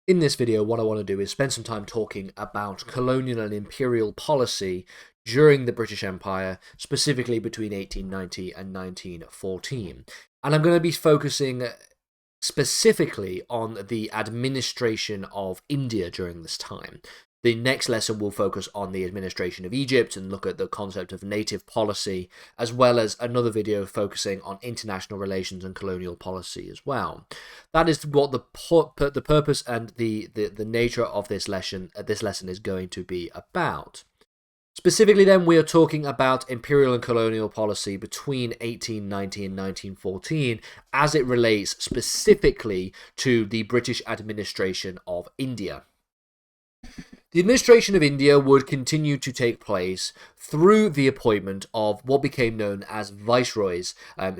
In this video, what I want to do is spend some time talking about colonial and imperial policy during the British Empire, specifically between 1890 and 1914. And I'm going to be focusing specifically on the administration of India during this time. The next lesson will focus on the administration of Egypt and look at the concept of native policy, as well as another video focusing on international relations and colonial policy as well. That is what the purpose and the nature of this lesson is going to be about. Specifically then, we are talking about imperial and colonial policy between 1890 and 1914 as it relates specifically to the British administration of India. The administration of India would continue to take place through the appointment of what became known as viceroys,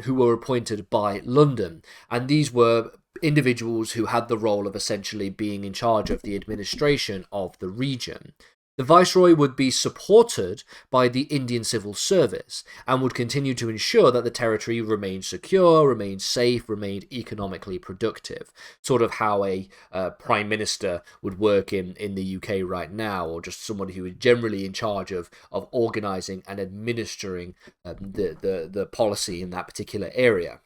who were appointed by London, and these were individuals who had the role of essentially being in charge of the administration of the region. The viceroy would be supported by the Indian civil service and would continue to ensure that the territory remained secure, remained safe, remained economically productive. Sort of how a prime minister would work in the UK right now, or just somebody who is generally in charge of organising and administering the policy in that particular area.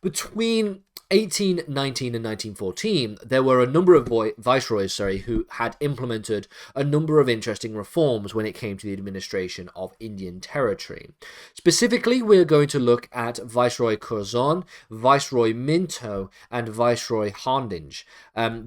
Between 1819 and 1914, there were a number of viceroys who had implemented a number of interesting reforms when it came to the administration of Indian territory. Specifically, we're going to look at Viceroy Curzon, Viceroy Minto, and Viceroy Hardinge.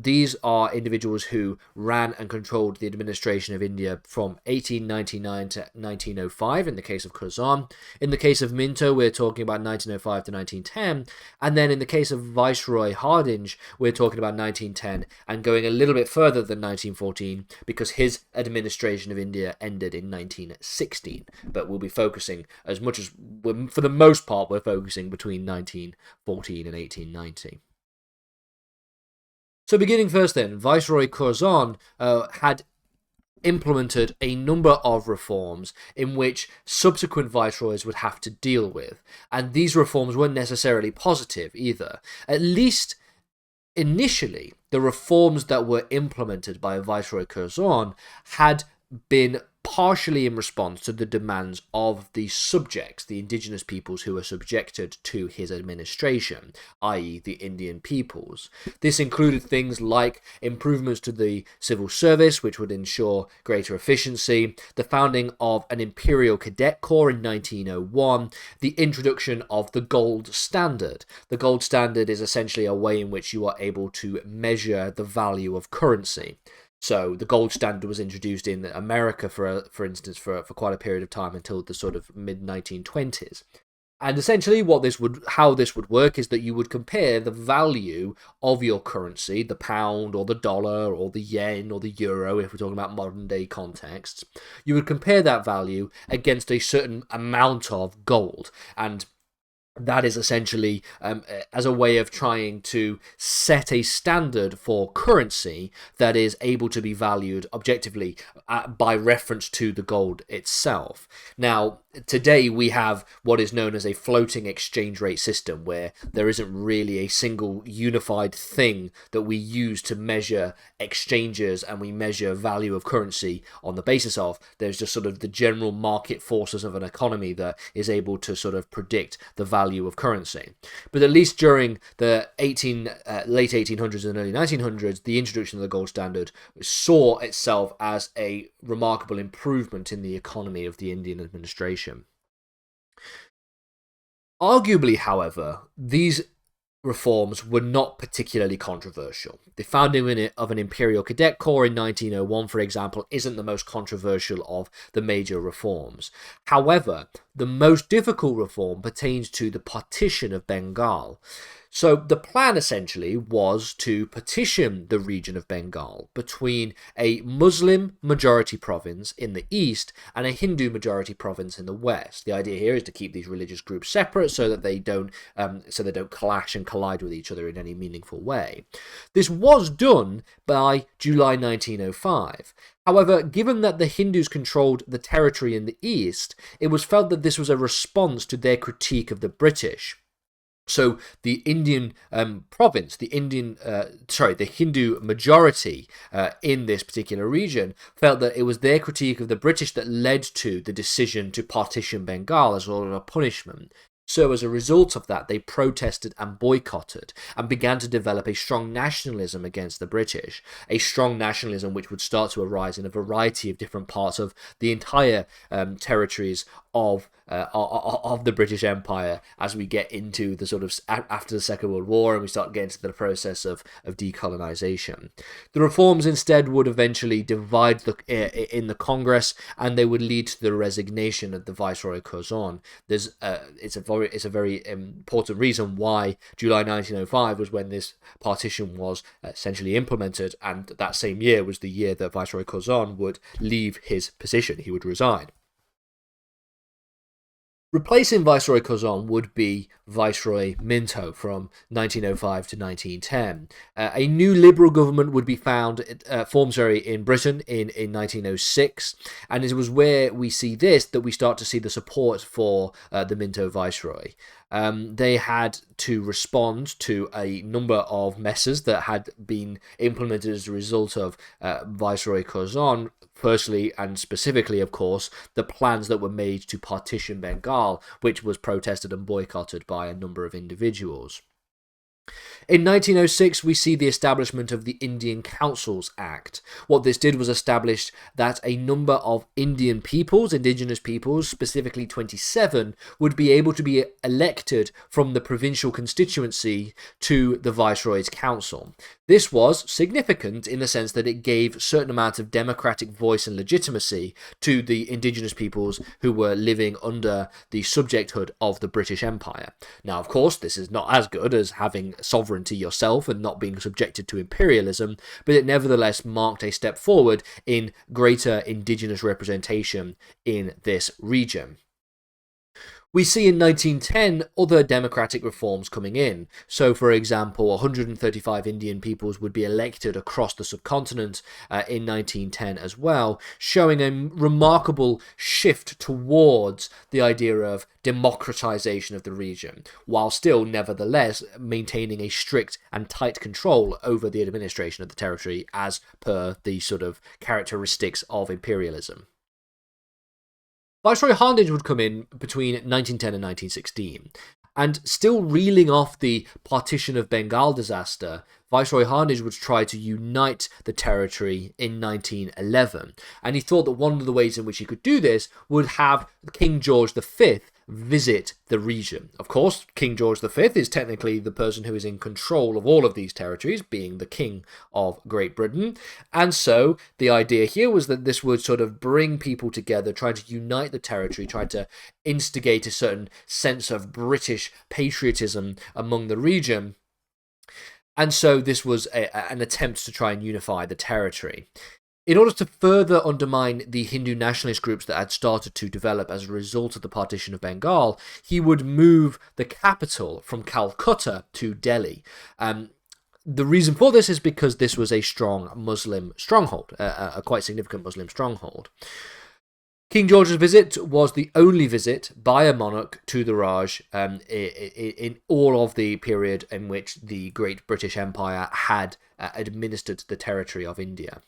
These are individuals who ran and controlled the administration of India from 1899 to 1905 in the case of Curzon. In the case of Minto, we're talking about 1905 to 1910, and then in the case of Viceroy Hardinge, we're talking about 1910 and going a little bit further than 1914 because his administration of India ended in 1916. But we'll be focusing as much as, for the most part, we're focusing between 1914 and 1890. So beginning first then, Viceroy Curzon had implemented a number of reforms in which subsequent viceroys would have to deal with, and these reforms weren't necessarily positive either. At least initially, the reforms that were implemented by Viceroy Curzon had been partially in response to the demands of the subjects, the indigenous peoples who were subjected to his administration, i.e. the Indian peoples. This included things like improvements to the civil service, which would ensure greater efficiency, the founding of an imperial cadet corps in 1901, the introduction of the gold standard. The gold standard is essentially a way in which you are able to measure the value of currency. So the gold standard was introduced in America, for instance, for quite a period of time until the sort of mid-1920s. And essentially how this would work is that you would compare the value of your currency, the pound or the dollar or the yen or the euro, if we're talking about modern day contexts. You would compare that value against a certain amount of gold, and that is essentially as a way of trying to set a standard for currency that is able to be valued objectively by reference to the gold itself. Now, today we have what is known as a floating exchange rate system, where there isn't really a single unified thing that we use to measure exchanges and we measure value of currency on the basis of. There's just sort of the general market forces of an economy that is able to sort of predict the value of currency. But at least during the late 1800s and early 1900s, the introduction of the gold standard saw itself as a remarkable improvement in the economy of the Indian administration. Arguably, however, these reforms were not particularly controversial. The founding of an imperial cadet corps in 1901, for example, isn't the most controversial of the major reforms. However, the most difficult reform pertains to the partition of Bengal. So the plan essentially was to partition the region of Bengal between a Muslim majority province in the east and a Hindu majority province in the west. The idea here is to keep these religious groups separate so that they don't clash and collide with each other in any meaningful way. This was done by July 1905. However, given that the Hindus controlled the territory in the east, it was felt that this was a response to their critique of the British. So the Indian province, the Hindu majority in this particular region felt that it was their critique of the British that led to the decision to partition Bengal as sort of a punishment. So as a result of that, they protested and boycotted and began to develop a strong nationalism against the British, a strong nationalism which would start to arise in a variety of different parts of the entire territories of the British Empire as we get into the sort of after the Second World War and we start getting into the process of decolonisation. The reforms instead would eventually divide in the Congress, and they would lead to the resignation of the Viceroy Curzon. It's a very important reason why July 1905 was when this partition was essentially implemented, and that same year was the year that Viceroy Curzon would leave his position. He would resign. Replacing Viceroy Curzon would be Viceroy Minto from 1905 to 1910. A new liberal government would be formed in Britain in 1906, and it was where we see this that we start to see the support for the Minto Viceroy. They had to respond to a number of messes that had been implemented as a result of Viceroy Curzon. Firstly, and specifically, of course, the plans that were made to partition Bengal, which was protested and boycotted by a number of individuals. In 1906, we see the establishment of the Indian Councils Act. What this did was establish that a number of Indian peoples, indigenous peoples, specifically 27, would be able to be elected from the provincial constituency to the Viceroy's Council. This was significant in the sense that it gave a certain amount of democratic voice and legitimacy to the indigenous peoples who were living under the subjecthood of the British Empire. Now, of course, this is not as good as having sovereignty yourself and not being subjected to imperialism, but it nevertheless marked a step forward in greater indigenous representation in this region. We see in 1910 other democratic reforms coming in. So, for example, 135 Indian peoples would be elected across the subcontinent in 1910 as well, showing a remarkable shift towards the idea of democratization of the region, while still, nevertheless, maintaining a strict and tight control over the administration of the territory as per the sort of characteristics of imperialism. Viceroy Hardinge would come in between 1910 and 1916, and still reeling off the partition of Bengal disaster, Viceroy Hardinge would try to unite the territory in 1911, and he thought that one of the ways in which he could do this would have King George V visit the region. Of course, King George V is technically the person who is in control of all of these territories, being the King of Great Britain, and so the idea here was that this would sort of bring people together, try to unite the territory, try to instigate a certain sense of British patriotism among the region. And so this was an attempt to try and unify the territory. In order to further undermine the Hindu nationalist groups that had started to develop as a result of the partition of Bengal, he would move the capital from Calcutta to Delhi. The reason for this is because this was a strong Muslim stronghold, a quite significant Muslim stronghold. King George's visit was the only visit by a monarch to the Raj in all of the period in which the Great British Empire had administered the territory of India.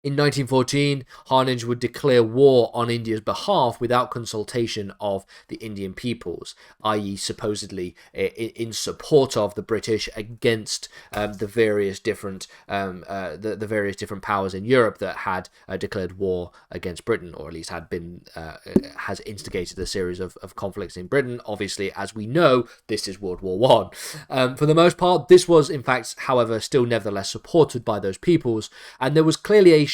In 1914, Hardinge would declare war on India's behalf without consultation of the Indian peoples, i.e. supposedly in support of the British against the various different powers in Europe that had declared war against Britain, or at least has instigated a series of conflicts in Britain. Obviously, as we know, this is World War I. For the most part, this was in fact, however, still nevertheless supported by those peoples, and there was clearly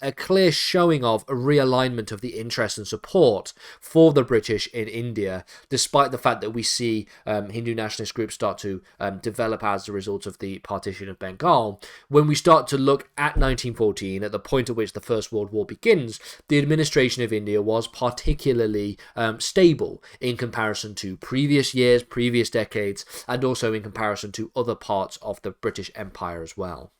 a clear showing of a realignment of the interest and support for the British in India, despite the fact that we see Hindu nationalist groups start to develop as a result of the partition of Bengal. When we start to look at 1914, at the point at which the First World War begins, the administration of India was particularly stable in comparison to previous years, previous decades, and also in comparison to other parts of the British Empire as well.